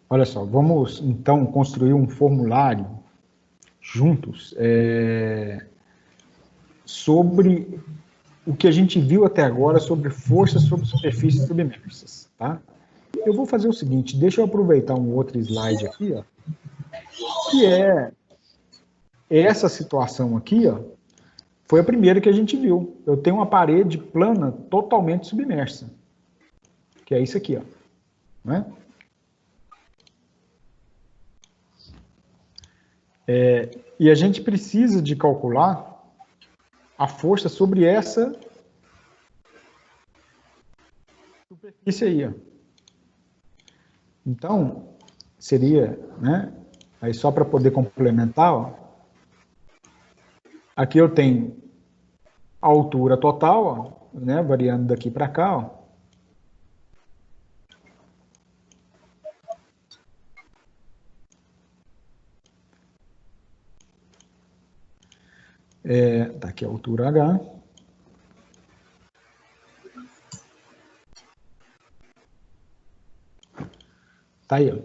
Olha só, vamos então construir um formulário juntos sobre o que a gente viu até agora sobre forças sobre superfícies submersas, tá? Eu vou fazer o seguinte, deixa eu aproveitar um outro slide aqui, ó, que é essa situação aqui, ó, foi a primeira que a gente viu. Eu tenho uma parede plana totalmente submersa, que é isso aqui, ó, né? E a gente precisa de calcular a força sobre essa superfície aí, ó. Então, seria, né? Aí só para poder complementar, ó, aqui eu tenho a altura total, ó, né? Variando daqui para cá, ó. Tá aqui a altura H. Tá aí, ó.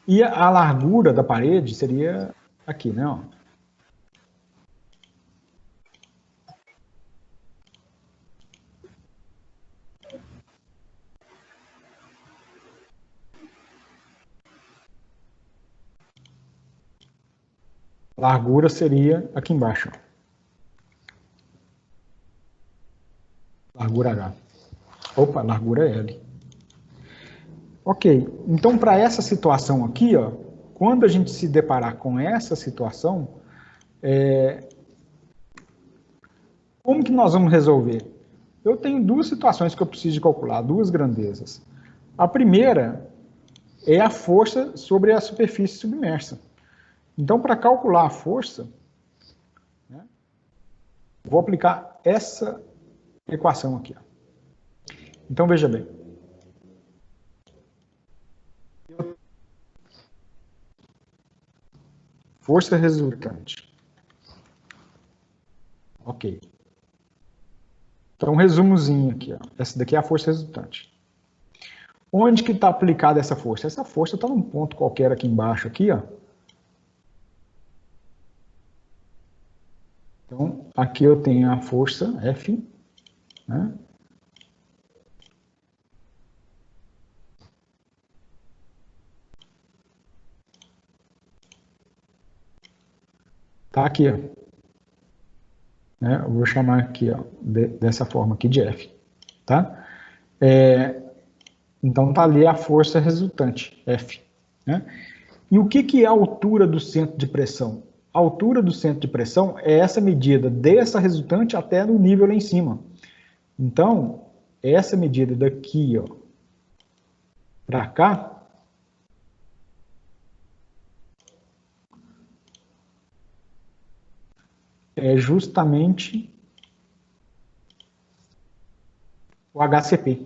E a largura da parede seria aqui, né? Ó. Largura seria aqui embaixo. Ó. Largura H. Opa, largura L. Ok, então para essa situação aqui, ó, quando a gente se deparar com essa situação, como que nós vamos resolver? Eu tenho duas situações que eu preciso de calcular, duas grandezas. A primeira é a força sobre a superfície submersa. Então, para calcular a força, né, vou aplicar essa equação aqui. Ó. Então, veja bem. Força resultante. Ok. Então, resumozinho aqui. Ó. Essa daqui é a força resultante. Onde que está aplicada essa força? Essa força está num ponto qualquer aqui embaixo, aqui, ó. Então, aqui eu tenho a força F, né? Tá aqui, ó. Né? Eu vou chamar aqui, ó, dessa forma aqui de F, tá? Então, tá ali a força resultante, F, né? E o que que é a altura do centro de pressão? A altura do centro de pressão é essa medida dessa resultante até no nível lá em cima. Então, essa medida daqui, ó, para cá, é justamente o HCP.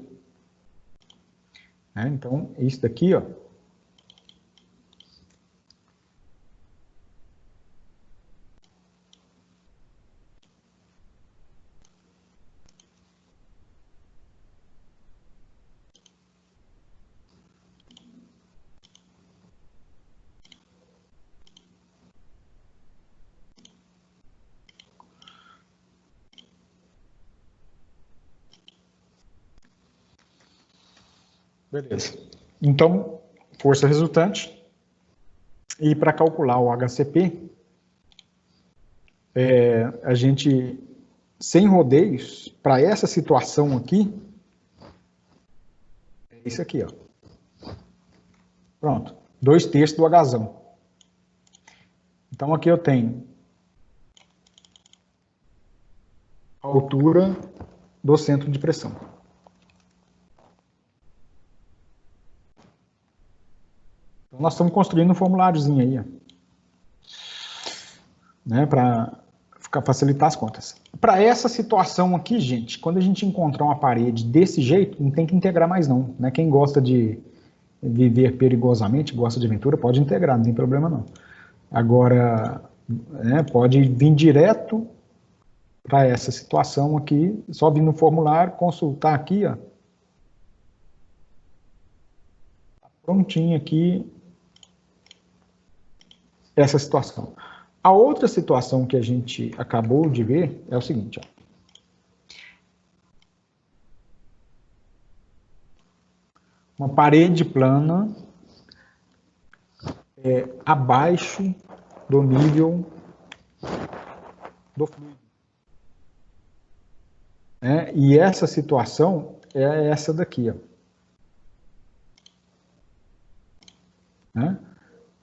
Né? Então, isso daqui, ó, beleza. Então, força resultante. E para calcular o HCP, a gente, sem rodeios, para essa situação aqui, é isso aqui, ó. Pronto, 2/3 do Hzão. Então aqui eu tenho a altura do centro de pressão. Então nós estamos construindo um formuláriozinho aí, ó, né, para facilitar as contas. Para essa situação aqui, gente, quando a gente encontrar uma parede desse jeito, não tem que integrar mais não. Né? Quem gosta de viver perigosamente, gosta de aventura, pode integrar, não tem problema não. Agora, né, pode vir direto para essa situação aqui, só vir no formulário, consultar aqui, ó. Prontinho aqui, essa situação. A outra situação que a gente acabou de ver é o seguinte, ó. Uma parede plana abaixo do nível do fluido. E essa situação é essa daqui, ó.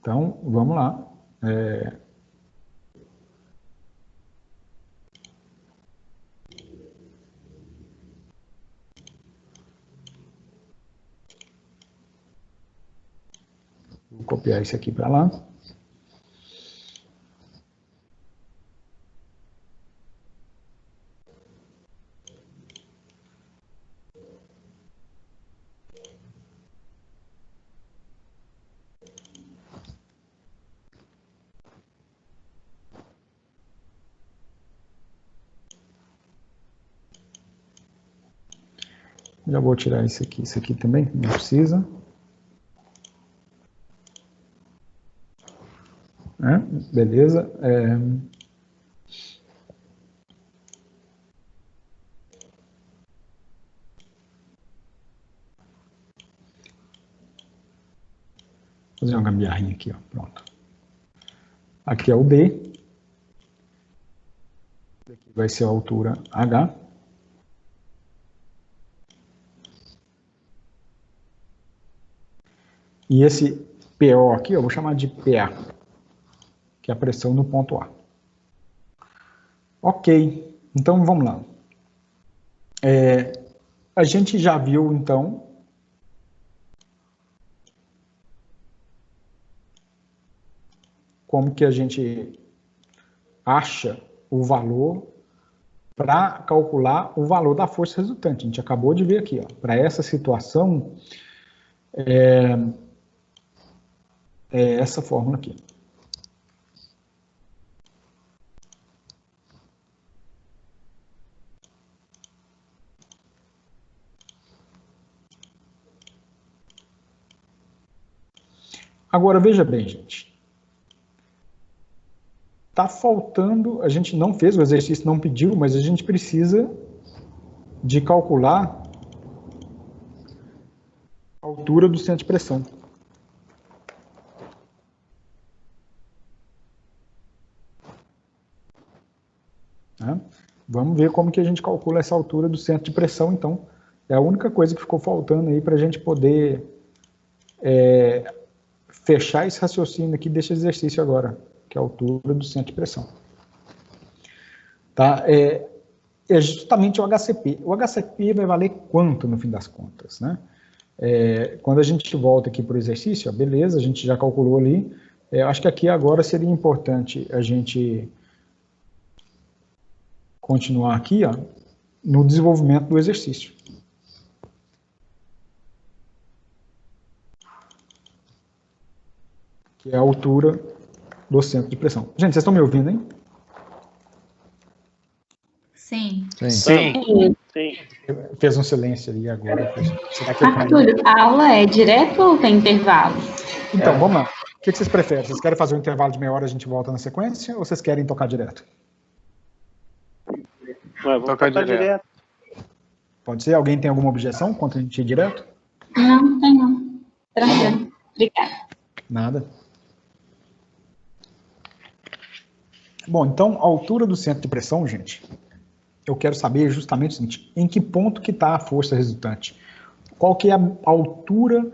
Então, vamos lá. Vou copiar isso aqui para lá. Já vou tirar isso aqui também, não precisa. Beleza. Vou fazer uma gambiarrinha aqui, ó. Pronto. Aqui é o D. Aqui vai ser a altura H. E esse PO aqui, eu vou chamar de PA, que é a pressão no ponto A. Ok, então vamos lá. A gente já viu, então, como que a gente acha o valor para calcular o valor da força resultante. A gente acabou de ver aqui, para essa situação, é essa fórmula aqui. Agora, veja bem, gente. Está faltando, a gente não fez, o exercício não pediu, mas a gente precisa de calcular a altura do centro de pressão. Vamos ver como que a gente calcula essa altura do centro de pressão, então. É a única coisa que ficou faltando aí para a gente poder fechar esse raciocínio aqui desse exercício agora, que é a altura do centro de pressão. Tá? É justamente o HCP. O HCP vai valer quanto, no fim das contas, né? Quando a gente volta aqui para o exercício, beleza, a gente já calculou ali. Acho que aqui agora seria importante a gente continuar aqui, no desenvolvimento do exercício. Que é a altura do centro de pressão. Gente, vocês estão me ouvindo, hein? Sim. Sim. Fez um silêncio ali agora. Arthur, a aula é direto ou tem intervalo? Então, vamos lá. O que vocês preferem? Vocês querem fazer um intervalo de meia hora e a gente volta na sequência? Ou vocês querem tocar direto? Vamos tocar direto. Pode ser? Alguém tem alguma objeção contra a gente ir direto? Não, tem não. Tranquilo. Obrigada. Nada. Bom, então, a altura do centro de pressão, gente, eu quero saber justamente o seguinte, em que ponto que está a força resultante? Qual que é a altura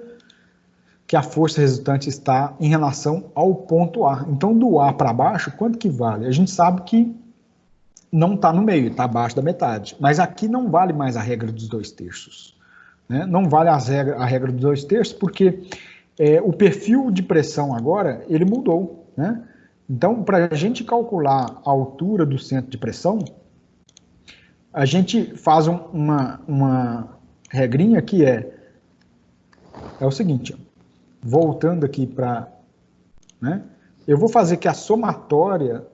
que a força resultante está em relação ao ponto A? Então, do A para baixo, quanto que vale? A gente sabe que não está no meio, está abaixo da metade. Mas aqui não vale mais a regra dos 2/3. Né? Não vale a regra dos 2/3 porque o perfil de pressão agora, ele mudou. Né? Então, para a gente calcular a altura do centro de pressão, a gente faz uma regrinha que é o seguinte, voltando aqui para... Né, eu vou fazer que a somatória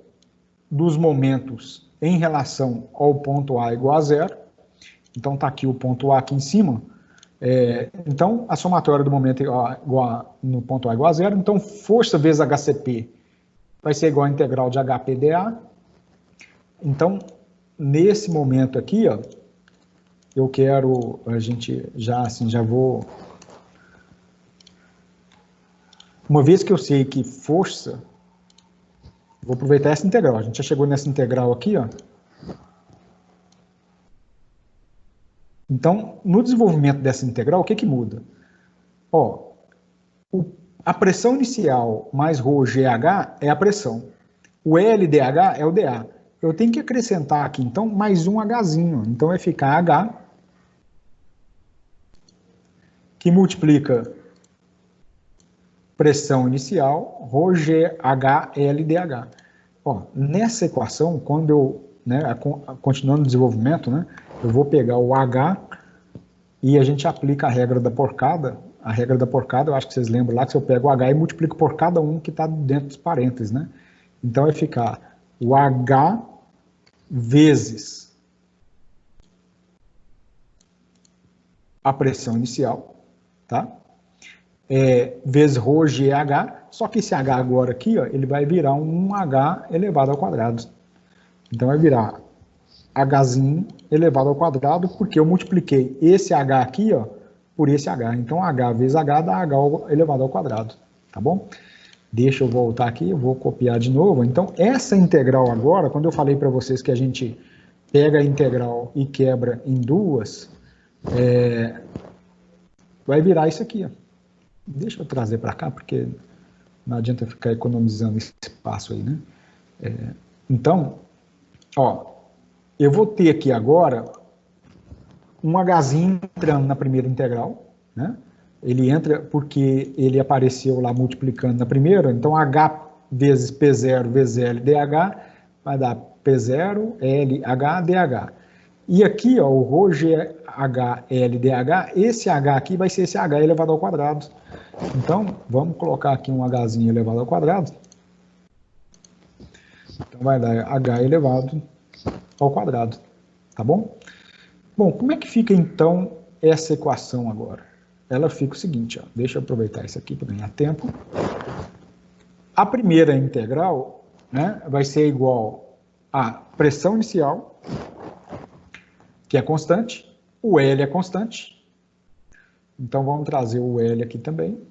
dos momentos em relação ao ponto A igual a zero. Então, está aqui o ponto A aqui em cima. Então, a somatória do momento no ponto A igual a zero. Então, força vezes HCP vai ser igual a integral de HPdA. Então, nesse momento aqui, ó, eu quero, a gente já vou... Uma vez que eu sei que força, vou aproveitar essa integral. A gente já chegou nessa integral aqui, ó. Então, no desenvolvimento dessa integral, o que que muda? Ó, a pressão inicial mais ρgH é a pressão. O LDH é o dA. Eu tenho que acrescentar aqui, então, mais um Hzinho. Então, vai ficar H, que multiplica pressão inicial, ρgH-LDH. Ó, nessa equação, quando eu, continuando o desenvolvimento, eu vou pegar o H e a gente aplica a regra da porcada. A regra da porcada, eu acho que vocês lembram lá, que se eu pego o H e multiplico por cada um que está dentro dos parênteses, né? Então, vai ficar o H vezes a pressão inicial, tá? Vezes ρgH, só que esse H agora aqui, ó, ele vai virar um H elevado ao quadrado. Então, vai virar Hzinho elevado ao quadrado, porque eu multipliquei esse H aqui, ó, por esse H. Então, H vezes H dá H elevado ao quadrado, tá bom? Deixa eu voltar aqui, eu vou copiar de novo. Então, essa integral agora, quando eu falei para vocês que a gente pega a integral e quebra em duas, vai virar isso aqui, ó. Deixa eu trazer para cá, porque não adianta ficar economizando espaço aí, né? Então, ó, eu vou ter aqui agora um Hzinho entrando na primeira integral, né? Ele entra porque ele apareceu lá multiplicando na primeira, então H vezes P0 vezes L dH vai dar P0, L, H, dH. E aqui, ó, o ρgH-LDH, esse H aqui vai ser esse H elevado ao quadrado. Então, vamos colocar aqui um Hzinho elevado ao quadrado. Então, vai dar H elevado ao quadrado, tá bom? Bom, como é que fica, então, essa equação agora? Ela fica o seguinte, ó, deixa eu aproveitar isso aqui para ganhar tempo. A primeira integral, né, vai ser igual a pressão inicial, que é constante, o L é constante, então vamos trazer o L aqui também.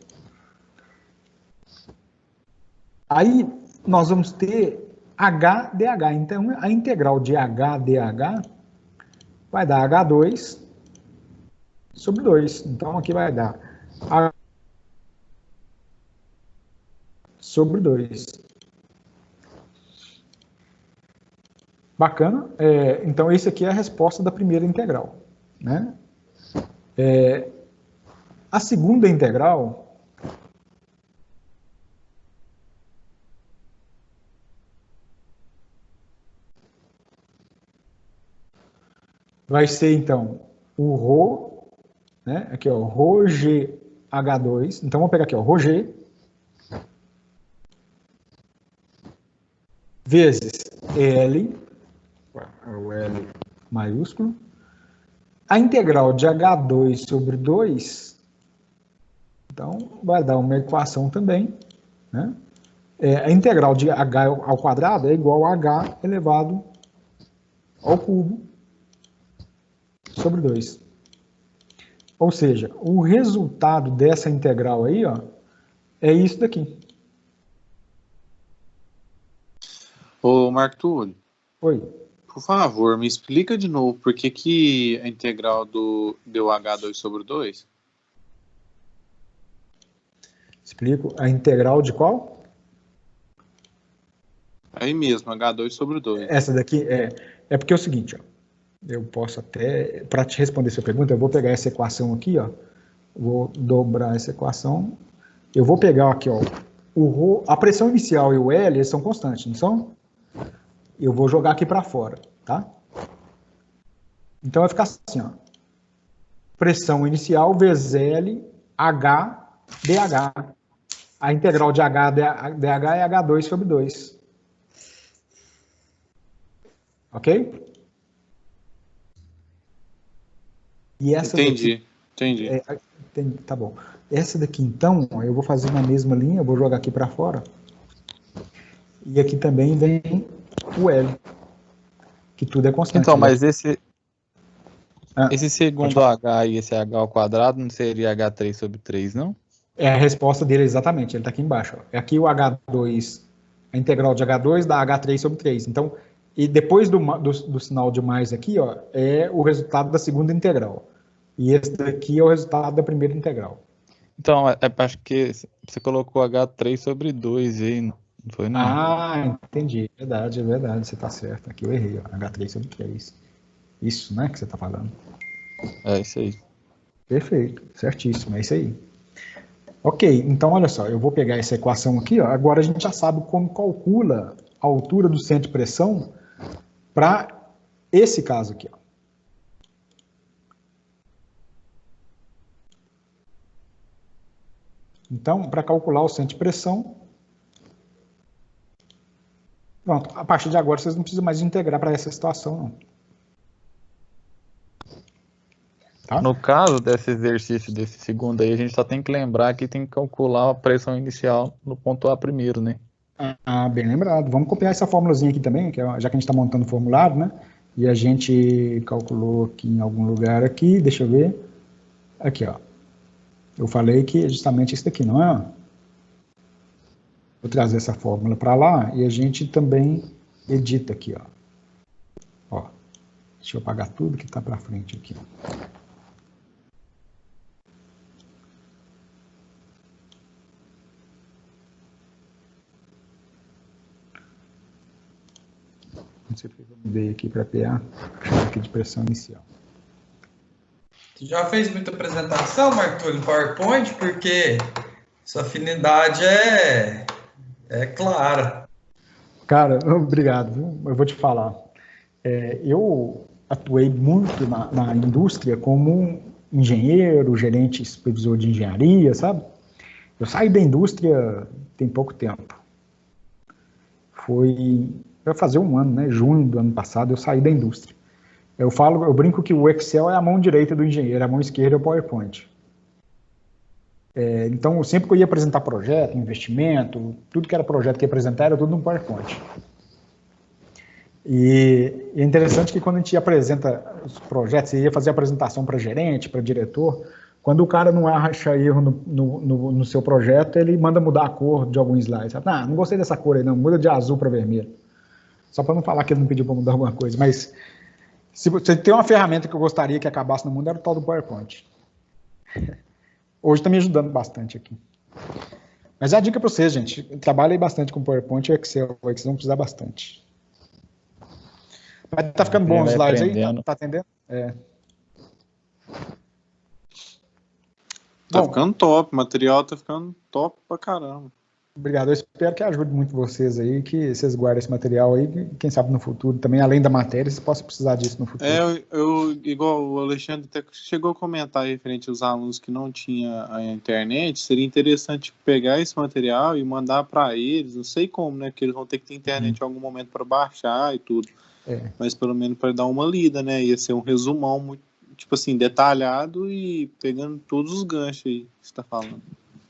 Aí nós vamos ter HdH, então a integral de HdH vai dar H2 sobre 2, então aqui vai dar H sobre 2. Bacana? Então, esse aqui é a resposta da primeira integral, né? A segunda integral vai ser, então, o ρ, né? Aqui, ó, ρgH2. Então, vamos pegar aqui, ó, ρg vezes L, o L maiúsculo, a integral de H2 sobre 2, então vai dar uma equação também, né? A integral de H ao quadrado é igual a H elevado ao cubo sobre 2. Ou seja, o resultado dessa integral aí, ó, é isso daqui. Ô, Marco Túlio. Oi. Por favor, me explica de novo por que a integral deu H2 sobre 2? Explico. A integral de qual? Aí mesmo, H2 sobre 2. Essa daqui é porque é o seguinte, ó. Eu posso até, para te responder essa pergunta, eu vou pegar essa equação aqui, ó. Vou dobrar essa equação. Eu vou pegar aqui, ó, a pressão inicial e o L, eles são constantes, não são? Eu vou jogar aqui para fora, tá? Então vai ficar assim, ó. Pressão inicial vezes L, H, dH. A integral de H, dH é H2 sobre 2. Ok? E essa Entendi. tá bom. Essa daqui, então, eu vou fazer na mesma linha, eu vou jogar aqui para fora. E aqui também vem o L, que tudo é constante. Então, mas esse pode segundo falar. H e esse H ao quadrado não seria H3/3, não? É a resposta dele exatamente, ele está aqui embaixo. Ó. Aqui o H2, a integral de H2 dá H3/3. Então, e depois do sinal de mais aqui, ó, é o resultado da segunda integral. E esse daqui é o resultado da primeira integral. Então, acho que você colocou H3/2 aí, não foi não? Ah, entendi. Verdade, você está certo. Aqui eu errei, ó, H3/3. Isso, né, que você está falando. É isso aí. Perfeito, certíssimo, é isso aí. Ok, então olha só, eu vou pegar essa equação aqui, ó, agora a gente já sabe como calcula a altura do centro de pressão para esse caso aqui. Ó. Então, para calcular o centro de pressão, pronto, a partir de agora vocês não precisam mais integrar para essa situação, não. Tá? No caso desse exercício desse segundo aí, a gente só tem que lembrar que tem que calcular a pressão inicial no ponto A primeiro, né? Ah, bem lembrado. Vamos copiar essa fórmulazinha aqui também, que já que a gente está montando o formulário, né? E a gente calculou aqui em algum lugar aqui, deixa eu ver. Aqui, ó. Eu falei que é justamente isso daqui, não é? Vou trazer essa fórmula para lá e a gente também edita aqui, ó. Ó. Deixa eu apagar tudo que está para frente aqui. Não sei porque eu mudei aqui para PA, aqui de pressão inicial. Você já fez muita apresentação, Marco, em PowerPoint? Porque sua afinidade é clara. Cara, obrigado, viu? Eu vou te falar. Eu atuei muito na indústria como engenheiro, gerente supervisor de engenharia, sabe? Eu saí da indústria tem pouco tempo. Vai fazer um ano, né? Junho do ano passado, eu saí da indústria. Eu brinco que o Excel é a mão direita do engenheiro, a mão esquerda é o PowerPoint. Então, sempre que eu ia apresentar projeto, investimento, tudo que era projeto que ia apresentar era tudo no PowerPoint. E é interessante que quando a gente apresenta os projetos, você ia fazer a apresentação para gerente, para diretor, quando o cara não acha erro no seu projeto, ele manda mudar a cor de algum slide. Sabe? Ah, não gostei dessa cor aí não, muda de azul para vermelho. Só para não falar que ele não pediu para mudar alguma coisa, mas se você tem uma ferramenta que eu gostaria que acabasse no mundo, era o tal do PowerPoint. Hoje está me ajudando bastante aqui. Mas é a dica para vocês, gente. Trabalhem bastante com PowerPoint e Excel. O Excel vão precisar bastante. Mas tá ficando bom os slides aí? Tá atendendo? Tá ficando top, o material tá ficando top pra caramba. Obrigado, eu espero que ajude muito vocês aí, que vocês guardem esse material aí, quem sabe no futuro, também além da matéria, vocês possam precisar disso no futuro. Igual o Alexandre até chegou a comentar referente aos alunos que não tinham a internet, seria interessante pegar esse material e mandar para eles, não sei como, né, porque eles vão ter que ter internet em algum momento para baixar e tudo, mas pelo menos para dar uma lida, né, ia ser um resumão muito, tipo assim, detalhado e pegando todos os ganchos aí que você está falando.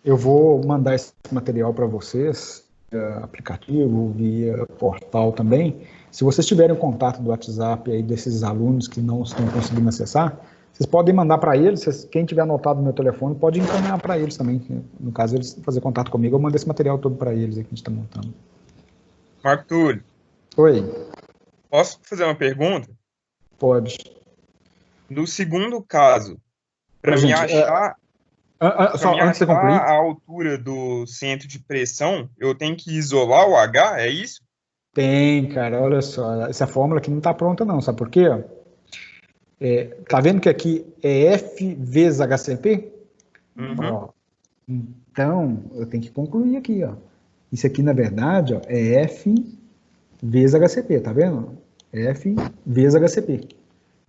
Eu vou mandar esse material para vocês, via aplicativo, via portal também. Se vocês tiverem o contato do WhatsApp aí desses alunos que não estão conseguindo acessar, vocês podem mandar para eles, quem tiver anotado no meu telefone pode encaminhar para eles também. No caso, eles fazer contato comigo, eu mando esse material todo para eles aí que a gente está montando. Marco Túlio. Oi. Posso fazer uma pergunta? Pode. No segundo caso, para mim achar... Só antes de você concluir, a altura do centro de pressão, eu tenho que isolar o H, é isso? Tem, cara, olha só, essa fórmula aqui não está pronta não, sabe por quê? Tá vendo que aqui é F vezes HCP? Ó, então, eu tenho que concluir aqui, ó. Isso aqui, na verdade, ó, é F vezes HCP, tá vendo? F vezes HCP.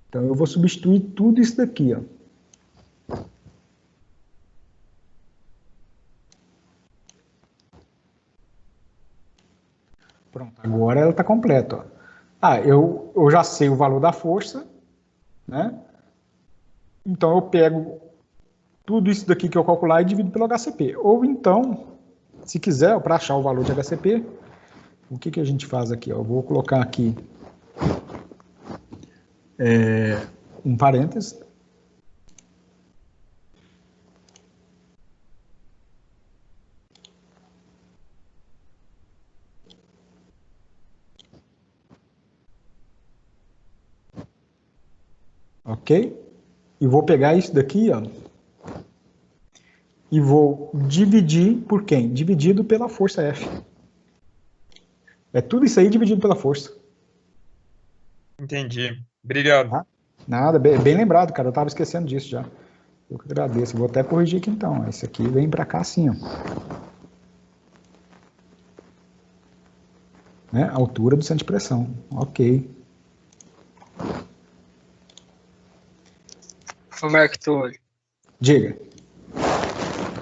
Então, eu vou substituir tudo isso daqui, ó. Pronto, agora ela está completa. Ó. Eu já sei o valor da força, né? Então eu pego tudo isso daqui que eu calcular e divido pelo HCP. Ou então, se quiser, para achar o valor de HCP, o que a gente faz aqui? Eu vou colocar aqui um parênteses. Ok? E vou pegar isso daqui, ó, e vou dividir por quem? Dividido pela força F. É tudo isso aí dividido pela força. Entendi. Obrigado. Tá? Nada, bem lembrado, cara. Eu estava esquecendo disso já. Eu que agradeço. Vou até corrigir aqui então. Esse aqui vem para cá assim, ó. Né? Altura do centro de pressão. Ok. Ô, Marco Túlio, Diga.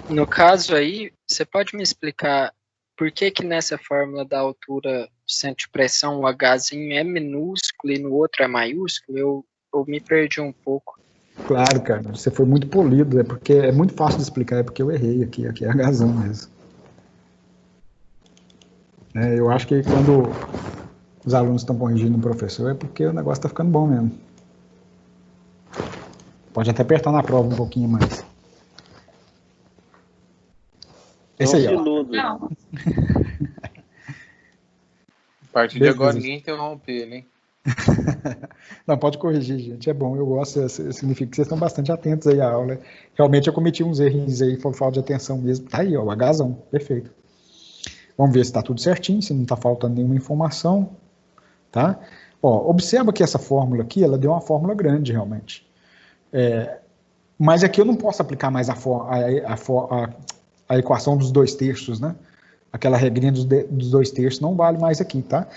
no caso aí, você pode me explicar por que nessa fórmula da altura do centro de pressão o Hzinho é minúsculo e no outro é maiúsculo? Eu me perdi um pouco. Claro, cara. Você foi muito polido. É porque é muito fácil de explicar. É porque eu errei aqui. Aqui é Hzão mesmo. Eu acho que quando os alunos estão corrigindo o professor é porque o negócio está ficando bom mesmo. Pode até apertar na prova um pouquinho mais. Esse aí, ó. Não. A partir de agora ninguém interrompe ele, hein? Não, pode corrigir, gente. É bom, eu gosto. Significa que vocês estão bastante atentos aí à aula. Realmente eu cometi uns erros aí, por falta de atenção mesmo. Tá aí, ó, o Hzão. Perfeito. Vamos ver se está tudo certinho, se não está faltando nenhuma informação. Tá? Ó, observa que essa fórmula aqui, ela deu uma fórmula grande, realmente. Mas aqui eu não posso aplicar mais a equação dos 2/3, né? Aquela regrinha dos 2/3 não vale mais aqui, tá?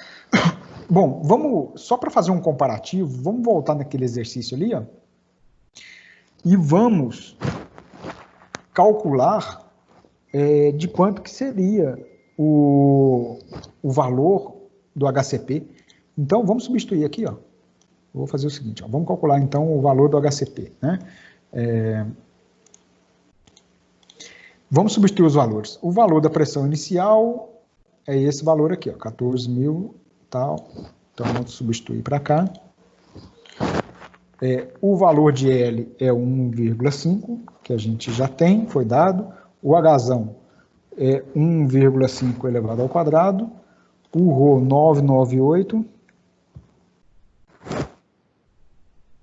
Bom, vamos, só para fazer um comparativo, vamos voltar naquele exercício ali, ó, e vamos calcular de quanto que seria o valor do HCP. Então, vamos substituir aqui, ó. Vou fazer o seguinte, ó, vamos calcular então o valor do HCP, né? Vamos substituir os valores. O valor da pressão inicial é esse valor aqui, ó, 14.000, tal. Então, vamos substituir para cá. O valor de L é 1,5, que a gente já tem, foi dado. O Hzão é 1,5 elevado ao quadrado. O Rho, 998.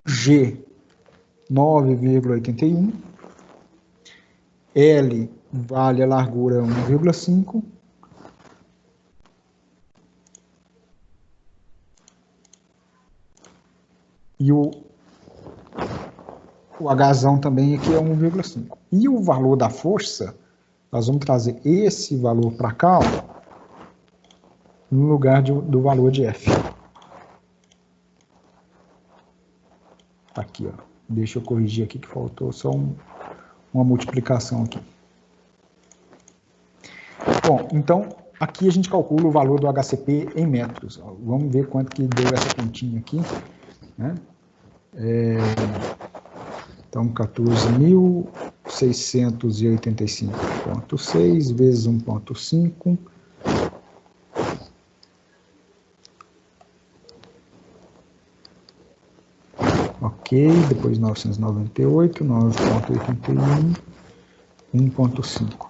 G, 9,81. L vale a largura 1,5. E o Hzão também aqui é 1,5. E o valor da força, nós vamos trazer esse valor para cá, ó, no lugar do valor de F. Aqui, ó. Deixa eu corrigir aqui que faltou só uma multiplicação aqui. Bom, então, aqui a gente calcula o valor do HCP em metros. Ó. Vamos ver quanto que deu essa continha aqui, né? Então, 14.685,6 vezes 1,5. Ok, depois 998, 9,81, 1,5.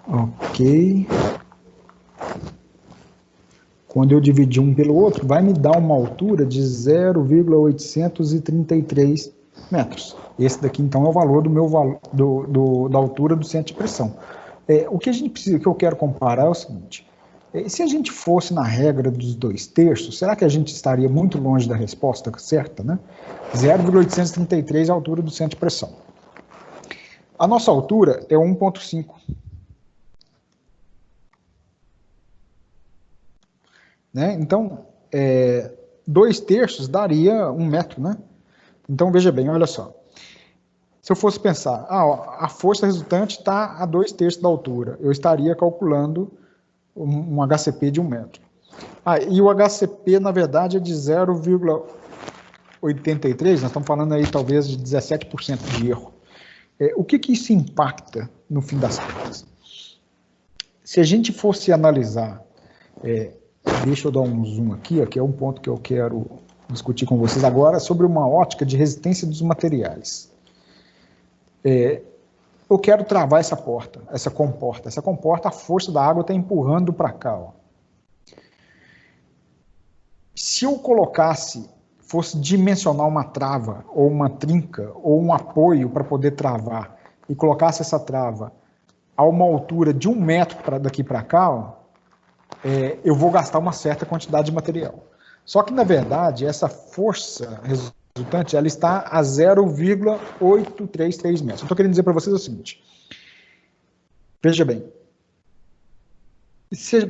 Ok. Quando eu dividir um pelo outro, vai me dar uma altura de 0,833 metros. Esse daqui, então, é o valor da altura do centro de pressão. O que a gente precisa, que eu quero comparar é o seguinte: se a gente fosse na regra dos 2/3, será que a gente estaria muito longe da resposta certa, né? 0,833 é a altura do centro de pressão. A nossa altura é 1,5. Né? Então, 2/3 daria 1 metro, né? Então, veja bem, olha só. Se eu fosse pensar, a força resultante está a 2/3 da altura, eu estaria calculando um HCP de 1 metro. E o HCP, na verdade, é de 0,83, nós estamos falando aí talvez de 17% de erro. O que isso impacta no fim das contas? Se a gente fosse analisar, deixa eu dar um zoom aqui, ó, que é um ponto que eu quero discutir com vocês agora, sobre uma ótica de resistência dos materiais. Eu quero travar essa comporta, a força da água está empurrando para cá. Ó. Se eu fosse dimensionar uma trava, ou uma trinca, ou um apoio para poder travar, e colocasse essa trava a uma altura de 1 metro daqui para cá, ó, eu vou gastar uma certa quantidade de material. Só que, na verdade, essa força resultante, ela está a 0,833 metros. Eu estou querendo dizer para vocês o seguinte, veja bem,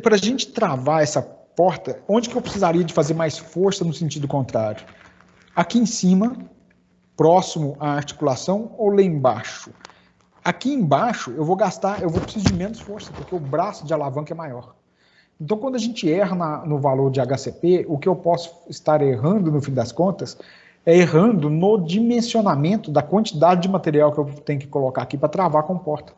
para a gente travar essa porta, onde que eu precisaria de fazer mais força no sentido contrário? Aqui em cima, próximo à articulação, ou lá embaixo? Aqui embaixo, eu vou precisar de menos força, porque o braço de alavanca é maior. Então, quando a gente erra no valor de HCP, o que eu posso estar errando, no fim das contas, é errando no dimensionamento da quantidade de material que eu tenho que colocar aqui para travar a comporta.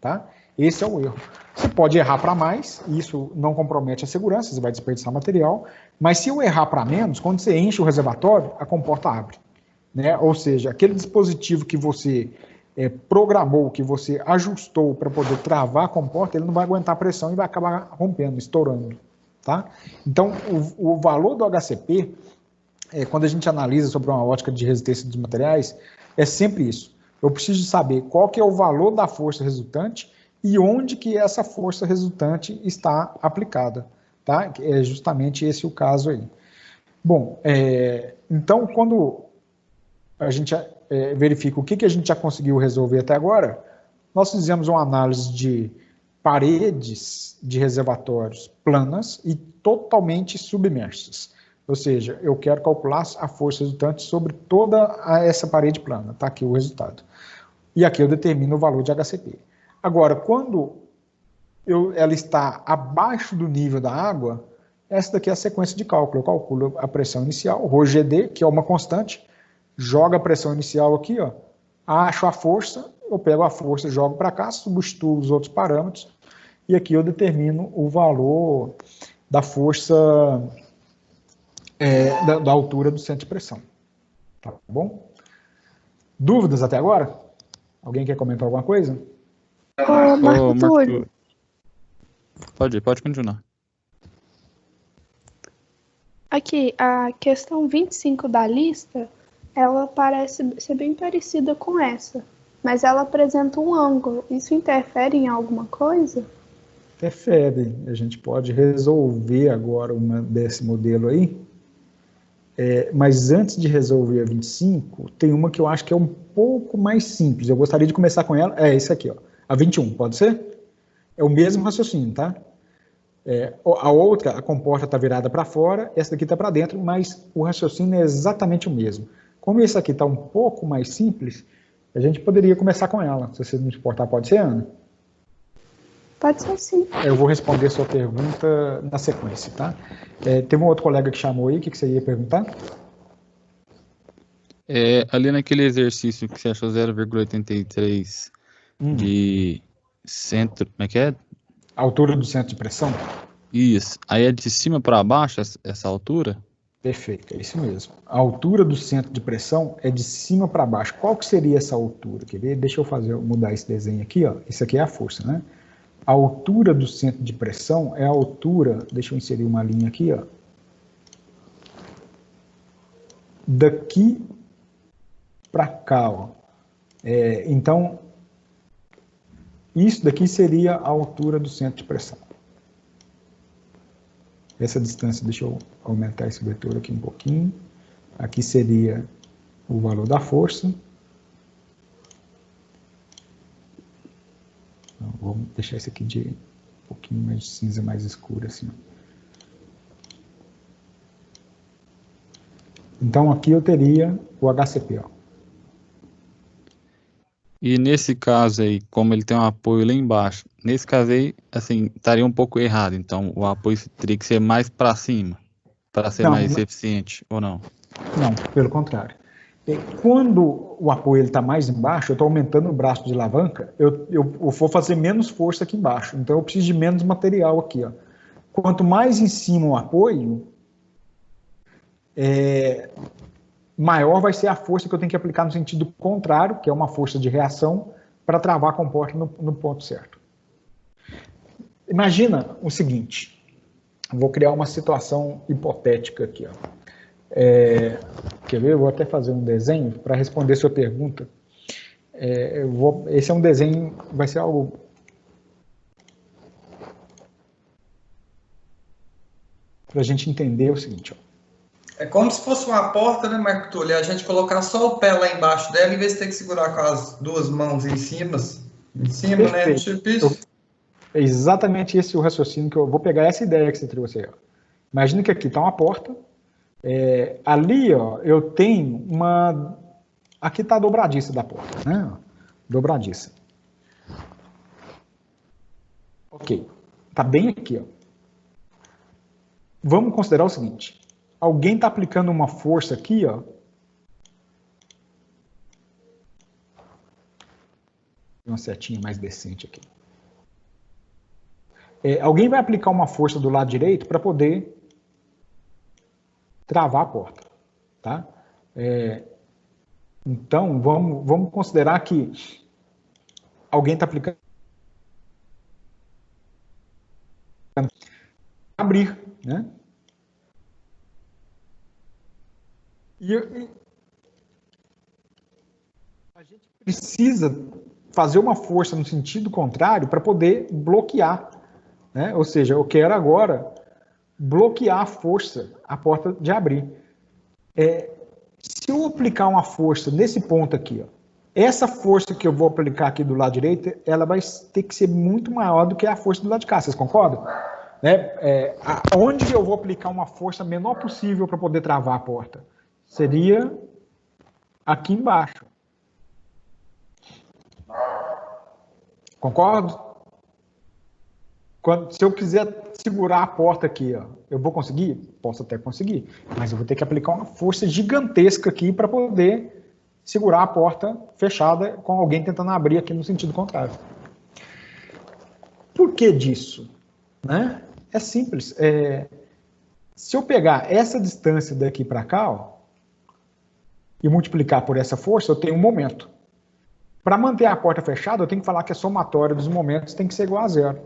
Tá? Esse é o erro. Você pode errar para mais, e isso não compromete a segurança, você vai desperdiçar material, mas se eu errar para menos, quando você enche o reservatório, a comporta abre. Né? Ou seja, aquele dispositivo que você programou, que você ajustou para poder travar a comporta, ele não vai aguentar a pressão e vai acabar rompendo, estourando. Tá? Então, o valor do HCP, quando a gente analisa sobre uma ótica de resistência dos materiais, é sempre isso. Eu preciso saber qual que é o valor da força resultante e onde que essa força resultante está aplicada. Tá? É justamente esse o caso aí. Bom, então, quando a gente verifica o que a gente já conseguiu resolver até agora, nós fizemos uma análise de paredes de reservatórios planas e totalmente submersas. Ou seja, eu quero calcular a força resultante sobre toda essa parede plana. Está aqui o resultado. E aqui eu determino o valor de HCP. Agora, quando ela está abaixo do nível da água, essa daqui é a sequência de cálculo. Eu calculo a pressão inicial, ρGD, que é uma constante, jogo a pressão inicial aqui, ó, acho a força, eu pego a força, jogo para cá, substituo os outros parâmetros, e aqui eu determino o valor da força, da altura do centro de pressão. Tá bom? Dúvidas até agora? Alguém quer comentar alguma coisa? Marco Túlio. Pode continuar. Aqui, a questão 25 da lista, ela parece ser bem parecida com essa, mas ela apresenta um ângulo. Isso interfere em alguma coisa? Interfere. A gente pode resolver agora desse modelo aí, mas antes de resolver a 25, tem uma que eu acho que é um pouco mais simples. Eu gostaria de começar com ela. Esse aqui, ó, a 21, pode ser? É o mesmo raciocínio, tá? A outra, a comporta está virada para fora, essa daqui está para dentro, mas o raciocínio é exatamente o mesmo. Como esse aqui está um pouco mais simples, a gente poderia começar com ela. Se você não se importar, pode ser, Ana? Pode ser sim. Eu vou responder a sua pergunta na sequência, tá? Teve um outro colega que chamou aí, o que você ia perguntar? Ali naquele exercício que você achou 0,83 de centro, como é que é? A altura do centro de pressão? Isso. Aí é de cima para baixo essa altura? Perfeito, é isso mesmo. A altura do centro de pressão é de cima para baixo. Qual que seria essa altura? Quer ver? Deixa eu mudar esse desenho aqui, ó. Isso aqui é a força, né? A altura do centro de pressão é a altura, deixa eu inserir uma linha aqui, ó. Daqui para cá, ó. Então, isso daqui seria a altura do centro de pressão. Essa distância, deixa eu aumentar esse vetor aqui um pouquinho. Aqui seria o valor da força. Então, vamos deixar esse aqui de um pouquinho mais de cinza, mais escuro, assim. Então, aqui eu teria o HCP. Ó. E nesse caso aí, como ele tem um apoio lá embaixo, nesse caso aí, assim, estaria um pouco errado. Então, o apoio teria que ser mais para cima, para ser Não, mais eficiente, ou não? Não, pelo contrário. Quando o apoio está mais embaixo, eu estou aumentando o braço de alavanca, eu vou fazer menos força aqui embaixo. Então, eu preciso de menos material aqui. Ó. Quanto mais em cima o apoio, maior vai ser a força que eu tenho que aplicar no sentido contrário, que é uma força de reação, para travar a comporta no ponto certo. Imagina o seguinte, vou criar uma situação hipotética aqui. Ó. Quer ver? Eu vou até fazer um desenho para responder sua pergunta. Esse é um desenho, vai ser algo... para a gente entender o seguinte, ó. É como se fosse uma porta, né, Marco Túlio? A gente colocar só o pé lá embaixo dela, em vez de ter que segurar com as duas mãos em cima, né? Tipo isso. É exatamente esse o raciocínio que eu vou pegar essa ideia que você trouxe aí. Ó. Imagina que aqui está uma porta. Ali, ó, eu tenho uma... Aqui está a dobradiça da porta, né? Dobradiça. Ok. Está bem aqui, ó. Vamos considerar o seguinte. Alguém está aplicando uma força aqui, ó. Uma setinha mais decente aqui. Alguém vai aplicar uma força do lado direito para poder travar a porta, tá? Então, vamos considerar que alguém está aplicando abrir, né? E a gente precisa fazer uma força no sentido contrário para poder bloquear, né? Ou seja, eu quero agora bloquear a força, a porta de abrir. Se eu aplicar uma força nesse ponto aqui, ó, essa força que eu vou aplicar aqui do lado direito, ela vai ter que ser muito maior do que a força do lado de cá, vocês concordam? Onde eu vou aplicar uma força menor possível para poder travar a porta? Seria aqui embaixo. Concordo? Se eu quiser segurar a porta aqui, ó, eu vou conseguir? Posso até conseguir, mas eu vou ter que aplicar uma força gigantesca aqui para poder segurar a porta fechada com alguém tentando abrir aqui no sentido contrário. Por que disso? Né? É simples. Se eu pegar essa distância daqui para cá, ó, e multiplicar por essa força, eu tenho um momento. Para manter a porta fechada, eu tenho que falar que a somatória dos momentos tem que ser igual a zero.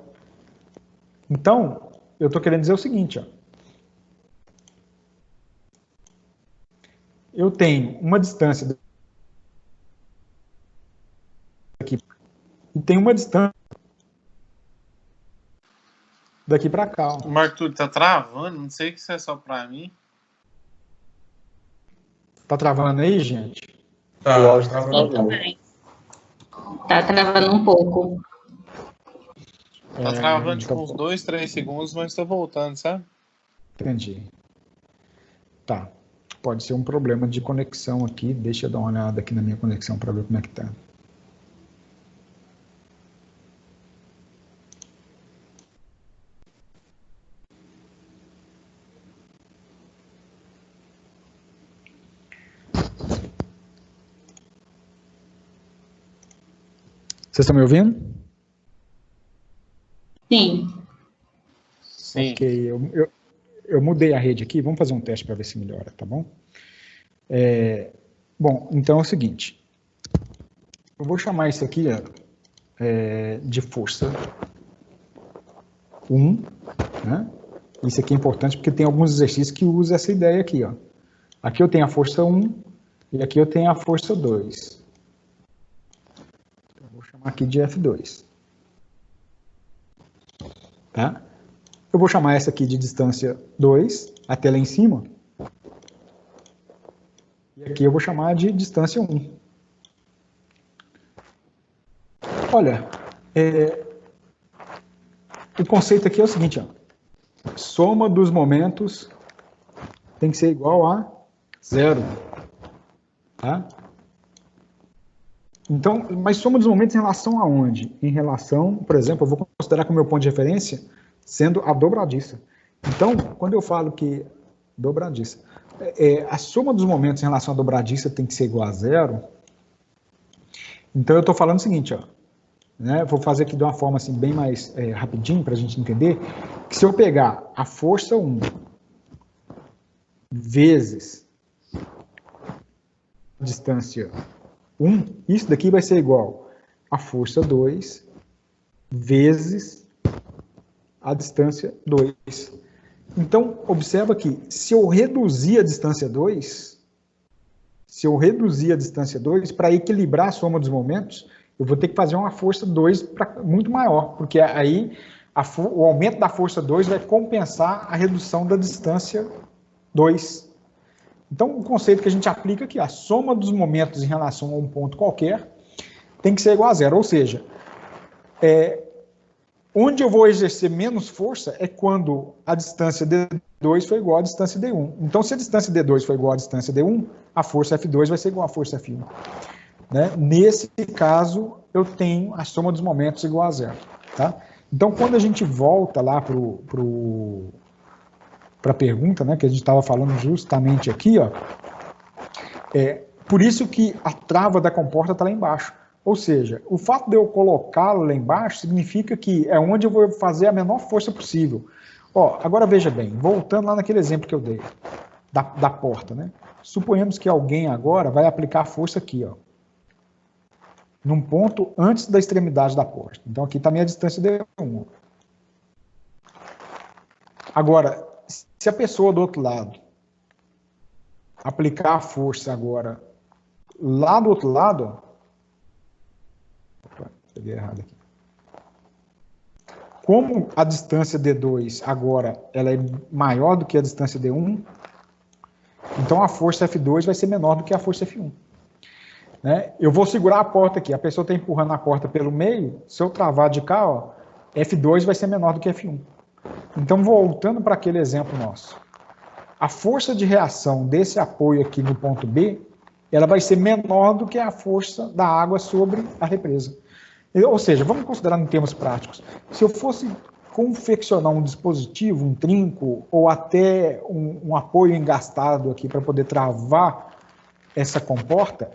Então, eu estou querendo dizer o seguinte, ó. Eu tenho uma distância daqui e tenho uma distância daqui para cá. O Marco Túlio tá travando, não sei se é só para mim. Tá travando aí, gente? Tá, Também. Tá travando um pouco. Tá travando tipo uns 2, 3 segundos, mas tá voltando, sabe? Entendi. Tá. Pode ser um problema de conexão aqui. Deixa eu dar uma olhada aqui na minha conexão para ver como é que tá. Vocês estão me ouvindo? Sim. Sim. Ok, eu mudei a rede aqui, vamos fazer um teste para ver se melhora, tá bom? Bom, então é o seguinte, eu vou chamar isso aqui de força 1, né? Isso aqui é importante porque tem alguns exercícios que usam essa ideia aqui, ó. Aqui eu tenho a força 1 e aqui eu tenho a força 2. Então, eu vou chamar aqui de F2. Tá? Eu vou chamar essa aqui de distância 2, até lá em cima. E aqui eu vou chamar de distância 1. Olha, o conceito aqui é o seguinte, ó. Soma dos momentos tem que ser igual a Zero. Tá? Então, mas soma dos momentos em relação a onde? Em relação, por exemplo, eu vou considerar como meu ponto de referência sendo a dobradiça. Então, quando eu falo que dobradiça, a soma dos momentos em relação à dobradiça tem que ser igual a zero, então eu estou falando o seguinte, ó, né, vou fazer aqui de uma forma assim, bem mais rapidinho para a gente entender, que se eu pegar a força 1 vezes a distância 1, isso daqui vai ser igual a força 2 vezes a distância 2. Então, observa que se eu reduzir a distância 2, para equilibrar a soma dos momentos, eu vou ter que fazer uma força 2 muito maior, porque aí o aumento da força 2 vai compensar a redução da distância 2. Então, o conceito que a gente aplica aqui, a soma dos momentos em relação a um ponto qualquer tem que ser igual a zero. Ou seja, onde eu vou exercer menos força é quando a distância D2 foi igual à distância D1. Então, se a distância D2 for igual à distância D1, a força F2 vai ser igual à força F1. Né? Nesse caso, eu tenho a soma dos momentos igual a zero. Tá? Então, quando a gente volta lá para a pergunta, né, que a gente estava falando justamente aqui, ó, por isso que a trava da comporta está lá embaixo. Ou seja, o fato de eu colocá-la lá embaixo significa que é onde eu vou fazer a menor força possível. Ó, agora veja bem, voltando lá naquele exemplo que eu dei, da porta, né? Suponhamos que alguém agora vai aplicar a força aqui, ó, num ponto antes da extremidade da porta. Então aqui está a minha distância D1. Agora, se a pessoa do outro lado aplicar a força agora lá do outro lado, opa, peguei errado aqui. Como a distância D2 agora ela é maior do que a distância D1, então a força F2 vai ser menor do que a força F1. Né? Eu vou segurar a porta aqui, a pessoa está empurrando a porta pelo meio, se eu travar de cá, ó, F2 vai ser menor do que F1. Então, voltando para aquele exemplo nosso, a força de reação desse apoio aqui no ponto B, ela vai ser menor do que a força da água sobre a represa. Ou seja, vamos considerar em termos práticos, se eu fosse confeccionar um dispositivo, um trinco, ou até um apoio engastado aqui para poder travar essa comporta,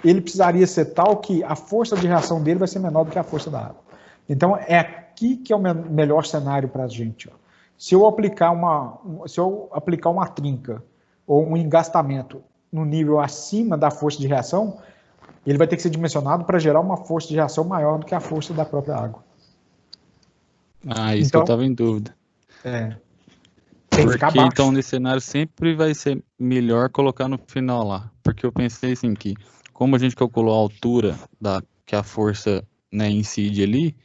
ele precisaria ser tal que a força de reação dele vai ser menor do que a força da água. Então, é aqui que é o melhor cenário para a gente. Ó. Se eu aplicar uma trinca ou um engastamento no nível acima da força de reação, ele vai ter que ser dimensionado para gerar uma força de reação maior do que a força da própria água. Isso então, eu estava em dúvida. Porque então nesse cenário sempre vai ser melhor colocar no final lá. Porque eu pensei assim que, como a gente calculou a altura que a força, né, incide ali,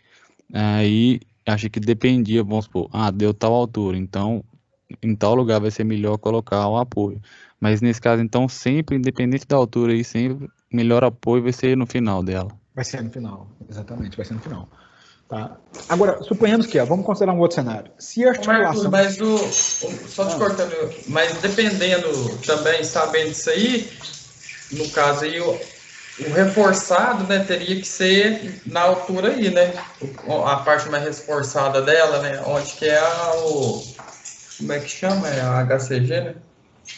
aí achei que dependia, vamos supor, deu tal altura, então em tal lugar vai ser melhor colocar o apoio. Mas nesse caso, então, sempre, independente da altura, aí, sempre melhor apoio vai ser no final dela. Vai ser no final, exatamente, vai ser no final. Tá? Agora, suponhamos que, vamos considerar um outro cenário. Se a articulação... Só te cortando, mas dependendo também, sabendo disso aí, no caso aí, o reforçado, né, teria que ser na altura aí, né? A parte mais reforçada dela, né? Onde que é como é que chama? É a HCG, né?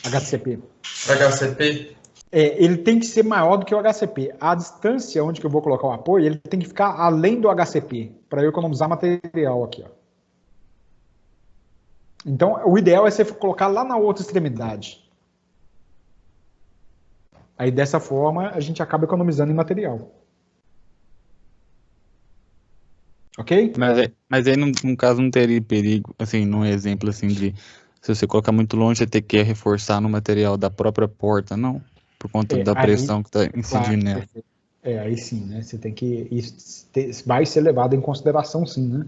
HCP. HCP. Ele tem que ser maior do que o HCP. A distância onde que eu vou colocar o apoio, ele tem que ficar além do HCP, para eu economizar material aqui, ó. Então, o ideal é você colocar lá na outra extremidade. Aí, dessa forma, a gente acaba economizando em material. Ok? Mas aí, no caso, não teria perigo, assim, num exemplo, assim, de se você colocar muito longe, você ter que reforçar no material da própria porta, não? Por conta da pressão que está incidindo nela. Aí sim, né? Você tem que... Isso vai ser levado em consideração, sim, né?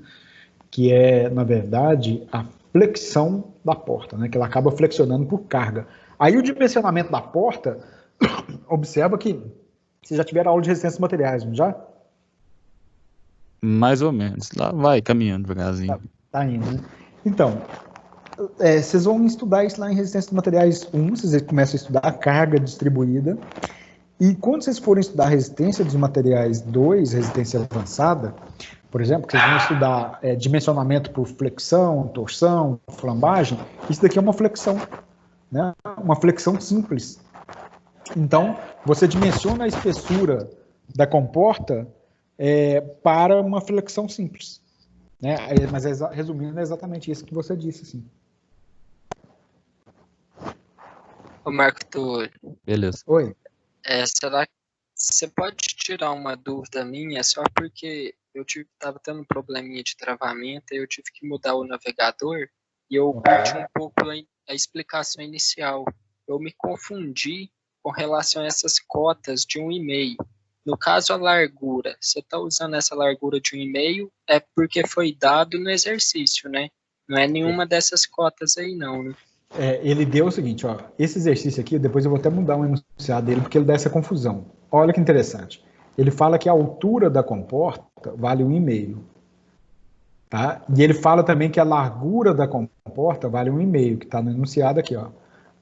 Que é, na verdade, a flexão da porta, né? Que ela acaba flexionando por carga. Aí o dimensionamento da porta... Observa que vocês já tiveram aula de resistência de materiais, não já? Mais ou menos. Lá vai caminhando devagarzinho. Tá indo, né? Então, vocês vão estudar isso lá em resistência de materiais 1, vocês começam a estudar a carga distribuída, e quando vocês forem estudar a resistência dos materiais 2, resistência avançada, por exemplo, que vocês vão estudar dimensionamento por flexão, torção, flambagem, isso daqui é uma flexão, né? Uma flexão simples. Então, você dimensiona a espessura da comporta para uma flexão simples. Né? Mas, resumindo, é exatamente isso que você disse. Assim. Ô, Marco Túlio. Beleza. Oi. Será que você pode tirar uma dúvida minha, só porque eu estava tendo um probleminha de travamento, e eu tive que mudar o navegador, e eu perdi um pouco a explicação inicial. Eu me confundi com relação a essas cotas de 1,5. No caso, a largura, você está usando essa largura de 1,5 é porque foi dado no exercício, né? Não é nenhuma dessas cotas aí, não, né? Ele deu o seguinte, ó, esse exercício aqui, depois eu vou até mudar o enunciado dele, porque ele dá essa confusão. Olha que interessante. Ele fala que a altura da comporta vale 1,5. Tá? E ele fala também que a largura da comporta vale 1,5, que está no enunciado aqui, ó.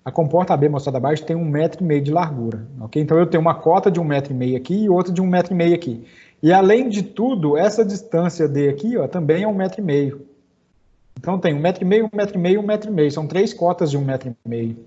A comporta AB mostrada abaixo tem 1,5 m de largura, ok? Então eu tenho uma cota de 1,5 m aqui e outra de 1,5 m aqui. E além de tudo, essa distância D aqui, ó, também é 1,5 m. Então tem 1,5 m, 1,5 m, 1,5 m. São 3 cotas de 1,5 m.